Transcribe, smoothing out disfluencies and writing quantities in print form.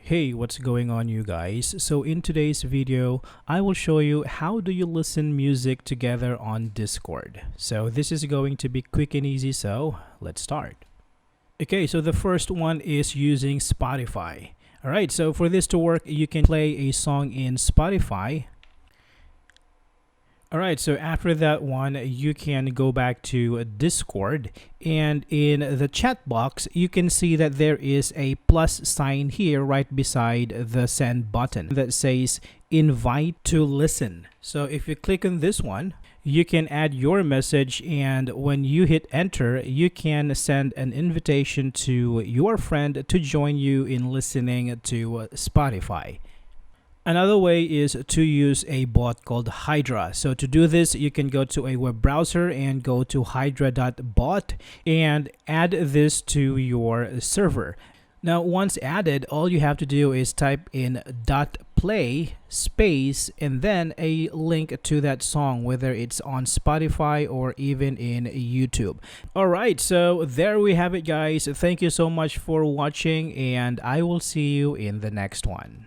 Hey, what's going on you guys? So in today's video, I will show you how do you listen music together on Discord. So this is going to be quick and easy, so let's start. Okay, so the first one is using Spotify. Alright, so for this to work, you can play a song in Spotify. Alright, so after that one, you can go back to Discord, and in the chat box, you can see that there is a plus sign here right beside the send button that says invite to listen. So if you click on this one, you can add your message, and when you hit enter, you can send an invitation to your friend to join you in listening to Spotify. Another way is to use a bot called Hydra. So to do this, you can go to a web browser and go to hydra.bot and add this to your server. Now, once added, all you have to do is type in .play space and then a link to that song, whether it's on Spotify or even in YouTube. All right, so there we have it, guys. Thank you so much for watching, and I will see you in the next one.